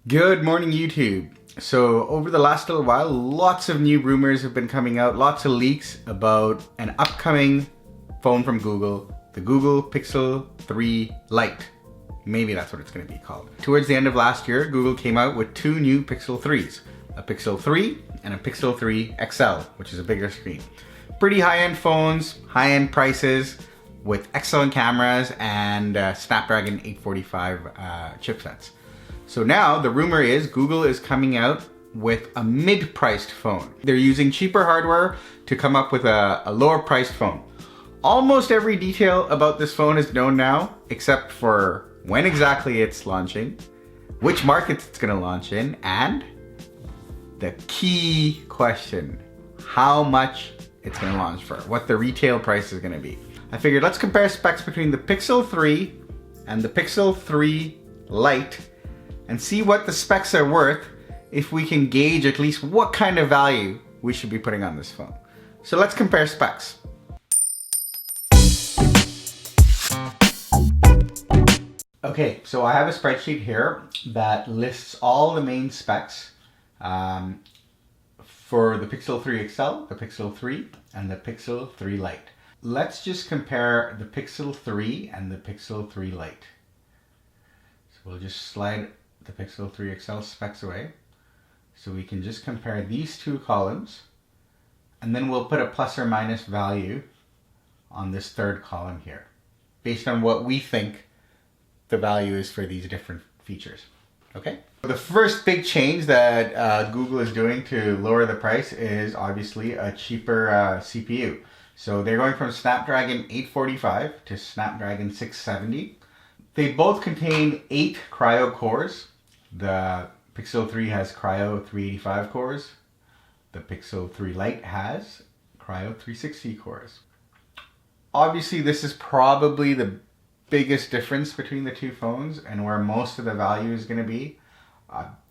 Good morning, YouTube. So over the last little while, lots of new rumors have been coming out, lots of leaks about an upcoming phone from Google, the Google Pixel 3 Lite. Maybe that's what it's going to be called. Towards the end of last year, Google came out with two new Pixel 3s, a Pixel 3 and a Pixel 3 XL, which is a bigger screen. Pretty high-end phones, high-end prices, with excellent cameras and Snapdragon 845 chipsets. So now the rumor is Google is coming out with a mid-priced phone. They're using cheaper hardware to come up with a lower priced phone. Almost every detail about this phone is known now, except for when exactly it's launching, which markets it's gonna launch in, and the key question, how much it's gonna launch for, what the retail price is gonna be. I figured let's compare specs between the Pixel 3 and the Pixel 3 Lite and see what the specs are worth if we can gauge at least what kind of value we should be putting on this phone. So let's compare specs. Okay, so I have a spreadsheet here that lists all the main specs for the Pixel 3 XL, the Pixel 3, and the Pixel 3 Lite. Let's just compare the Pixel 3 and the Pixel 3 Lite. So we'll just slide the Pixel 3 XL specs away. So we can just compare these two columns, and then we'll put a plus or minus value on this third column here, based on what we think the value is for these different features. Okay? The first big change that Google is doing to lower the price is obviously a cheaper CPU. So they're going from Snapdragon 845 to Snapdragon 670. They both contain 8 Cryo cores. The Pixel 3 has Cryo 385 cores. The Pixel 3 Lite has Cryo 360 cores. Obviously, this is probably the biggest difference between the two phones and where most of the value is going to be.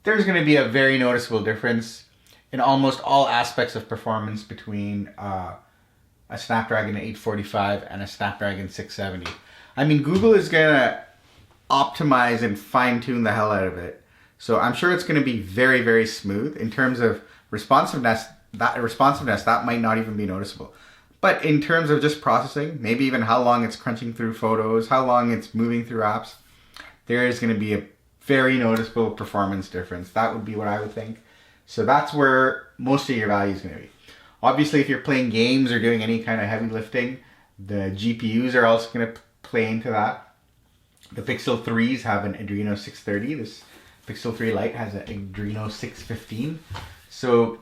There's going to be a very noticeable difference in almost all aspects of performance between a Snapdragon 845 and a Snapdragon 670. I mean, Google is going to optimize and fine-tune the hell out of it. So I'm sure it's going to be very, very smooth. In terms of responsiveness, that might not even be noticeable. But in terms of just processing, maybe even how long it's crunching through photos, how long it's moving through apps, there is going to be a very noticeable performance difference. That would be what I would think. So that's where most of your value is going to be. Obviously, if you're playing games or doing any kind of heavy lifting, the GPUs are also going to play into that. The Pixel 3s have an Adreno 630. This Pixel 3 Lite has an Adreno 615. So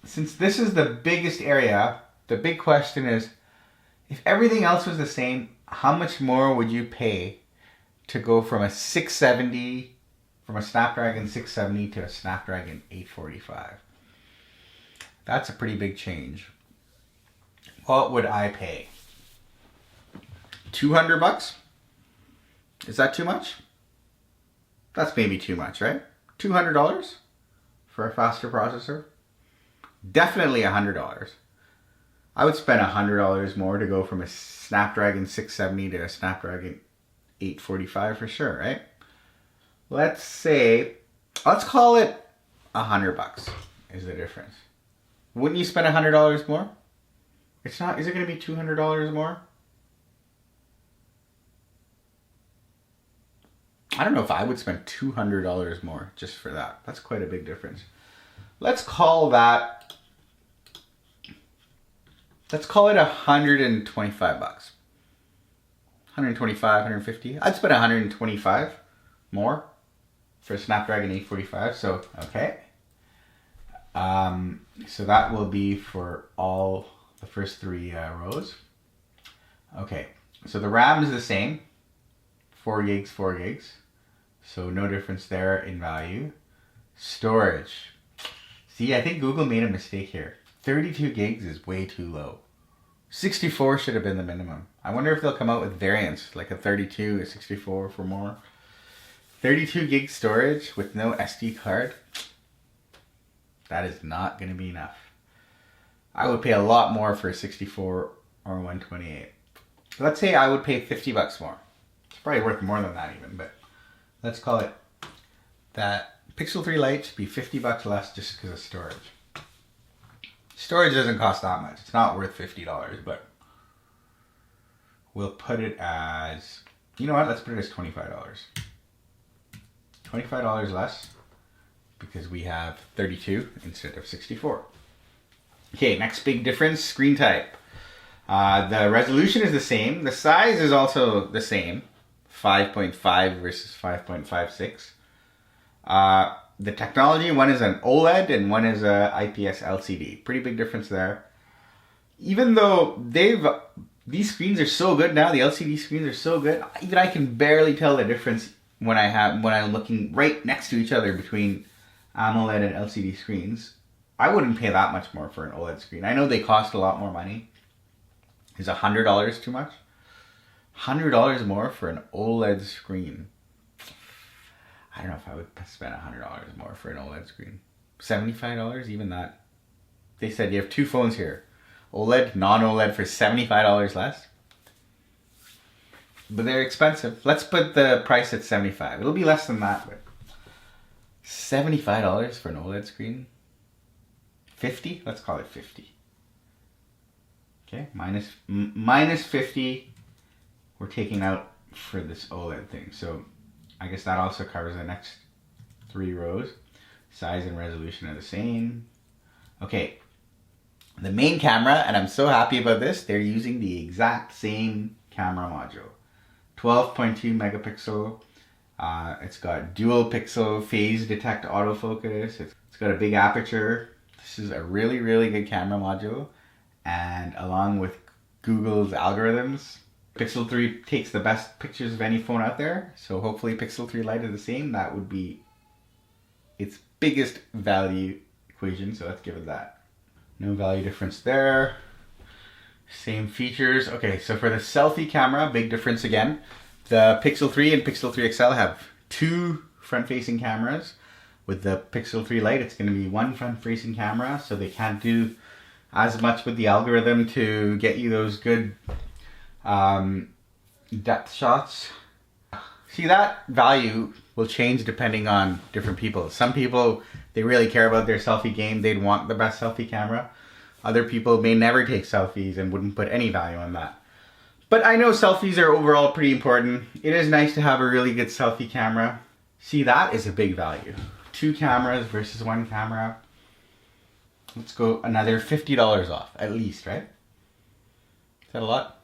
since this is the biggest area, the big question is, if everything else was the same, how much more would you pay to go from a 670, from a Snapdragon 670 to a Snapdragon 845? That's a pretty big change. What would I pay? $200? Is that too much? That's maybe too much, right? $200 for a faster processor? Definitely $100. I would spend $100 more to go from a Snapdragon 670 to a Snapdragon 845 for sure, right? Let's call it $100 is the difference. Wouldn't you spend $100 more? It's not, is it going to be $200 more? I don't know if I would spend $200 more just for that. That's quite a big difference. Let's call it $125. 125, 150. I'd spend 125 more for a Snapdragon 845. So, okay. So that will be for all the first three rows. Okay. So the RAM is the same. 4 gigs, 4 gigs. So no difference there in value. Storage. See, I think Google made a mistake here. 32 gigs is way too low. 64 should have been the minimum. I wonder if they'll come out with variants, like a 32, a 64 for more. 32 gig storage with no SD card. That is not going to be enough. I would pay a lot more for a 64 or 128. Let's say I would pay $50 more. It's probably worth more than that even, but let's call it that Pixel 3 Lite should be 50 bucks less just because of storage. Storage doesn't cost that much. It's not worth $50, but we'll put it as, you know what, let's put it as $25. $25 less because we have 32 instead of 64. Okay, next big difference, screen type. The resolution is the same. The size is also the same, 5.5 versus 5.56. The technology, one is an OLED and one is a IPS LCD. Pretty big difference there. Even though these screens are so good now, the LCD screens are so good, even I can barely tell the difference when I'm looking right next to each other between AMOLED and LCD screens. I wouldn't pay that much more for an OLED screen. I know they cost a lot more money. Is $100 too much? $100 more for an OLED screen. I don't know if I would spend $100 more for an OLED screen. $75, even that. They said you have two phones here. OLED, non-OLED for $75 less. But they're expensive. Let's put the price at $75. It'll be less than that, but $75 for an OLED screen? 50? Let's call it 50. Okay, minus 50 we're taking out for this OLED thing. So I guess that also covers the next 3 rows. Size and resolution are the same. Okay, the main camera, and I'm so happy about this, they're using the exact same camera module. 12.2 megapixel. It's got dual pixel phase detect autofocus. It's got a big aperture. This is a really, really good camera module. And along with Google's algorithms, Pixel 3 takes the best pictures of any phone out there. So hopefully Pixel 3 Lite is the same. That would be its biggest value equation. So let's give it that. No value difference there. Same features. Okay, so for the selfie camera, big difference again. The Pixel 3 and Pixel 3 XL have 2 front-facing cameras. With the Pixel 3 Lite, it's going to be 1 front-facing camera, so they can't do as much with the algorithm to get you those good depth shots. See, that value will change depending on different people. Some people, they really care about their selfie game. They'd want the best selfie camera. Other people may never take selfies and wouldn't put any value on that. But I know selfies are overall pretty important. It is nice to have a really good selfie camera. See, that is a big value. 2 cameras versus 1 camera. Let's go another $50 off, at least, right? Is that a lot?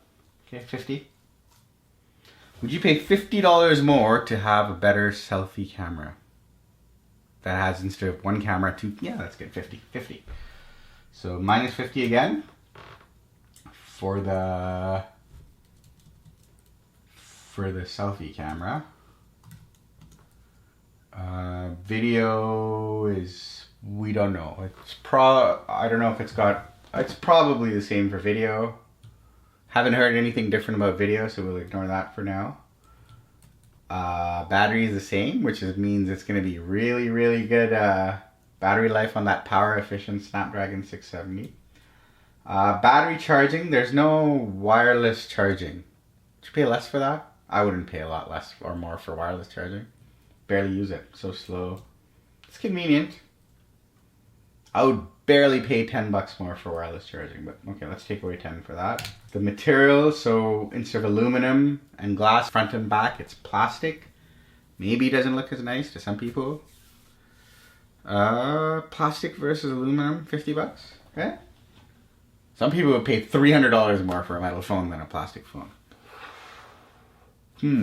Okay, 50. Would you pay $50 more to have a better selfie camera? That has, instead of 1 camera, 2, yeah, that's good, 50, 50. So minus 50 again for the selfie camera. Video is, we don't know. I don't know if it's probably the same for video. Haven't heard anything different about video, so we'll ignore that for now. Battery is the same, which means it's going to be really, really good battery life on that power efficient Snapdragon 670. Battery charging, there's no wireless charging. Would you pay less for that? I wouldn't pay a lot less or more for wireless charging. Barely use it, so slow. It's convenient. I would barely pay 10 bucks more for wireless charging, but okay, let's take away 10 for that. The material, so instead of aluminum and glass front and back, it's plastic. Maybe it doesn't look as nice to some people. Plastic versus aluminum, 50 bucks, okay? Some people would pay $300 more for a metal phone than a plastic phone.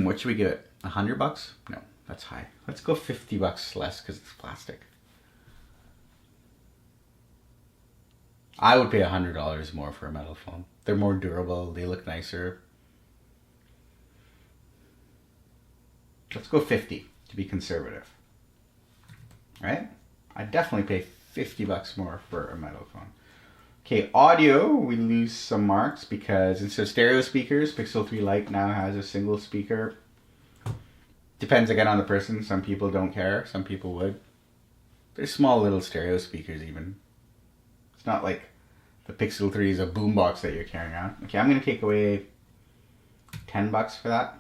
What should we give it? 100 bucks? No, that's high. Let's go 50 bucks less because it's plastic. I would pay $100 more for a metal phone. They're more durable, they look nicer. Let's go 50 to be conservative. Right? I'd definitely pay 50 bucks more for a metal phone. Okay, audio, we lose some marks because instead of stereo speakers, Pixel 3 Lite now has a single speaker. Depends again on the person. Some people don't care, some people would. They're small little stereo speakers even. It's not like the Pixel 3 is a boombox that you're carrying around. Okay, I'm going to take away 10 bucks for that.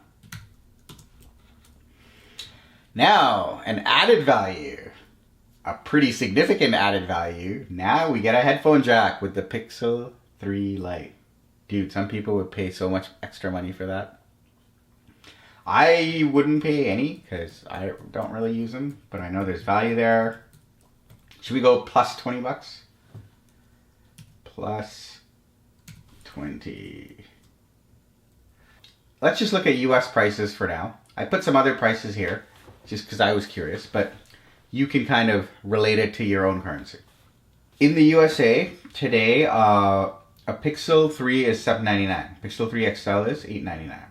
Now, an added value, a pretty significant added value. Now we get a headphone jack with the Pixel 3 Lite. Dude, some people would pay so much extra money for that. I wouldn't pay any because I don't really use them, but I know there's value there. Should we go plus 20 bucks? Plus 20. Let's just look at US prices for now. I put some other prices here just because I was curious, but you can kind of relate it to your own currency. In the USA today, a Pixel 3 is $799. Pixel 3 XL is $899.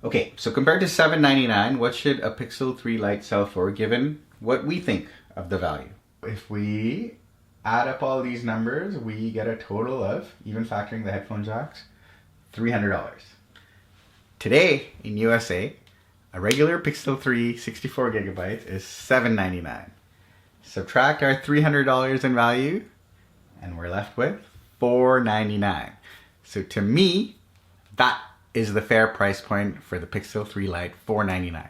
Okay, so compared to $799, what should a Pixel 3 Lite sell for given what we think of the value? If we add up all these numbers, we get a total of, even factoring the headphone jacks, $300. Today in USA, a regular Pixel 3 64 gigabytes is $799. Subtract our $300 in value, and we're left with $499. So to me, that is the fair price point for the Pixel 3 Lite, $499.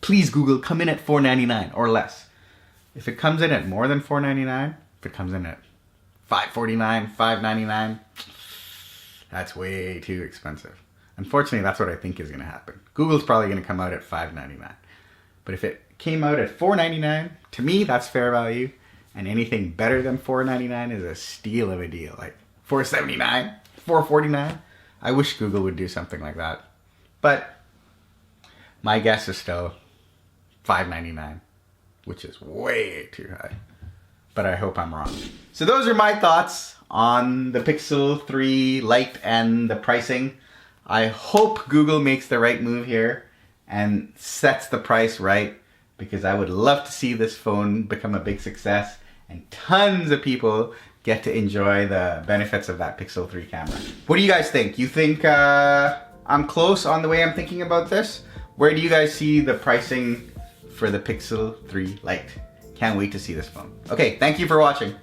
Please Google, come in at $499 or less. If it comes in at more than $499, if it comes in at $549, $599, that's way too expensive. Unfortunately, that's what I think is going to happen. Google's probably going to come out at $599. But if it came out at $499, to me, that's fair value. And anything better than $499 is a steal of a deal. Like $479, $449. I wish Google would do something like that. But my guess is still $599, which is way too high. But I hope I'm wrong. So those are my thoughts on the Pixel 3 Lite and the pricing. I hope Google makes the right move here and sets the price right, because I would love to see this phone become a big success and tons of people get to enjoy the benefits of that Pixel 3 camera. What do you guys think? You think I'm close on the way I'm thinking about this? Where do you guys see the pricing for the Pixel 3 Lite? Can't wait to see this phone. Okay, thank you for watching.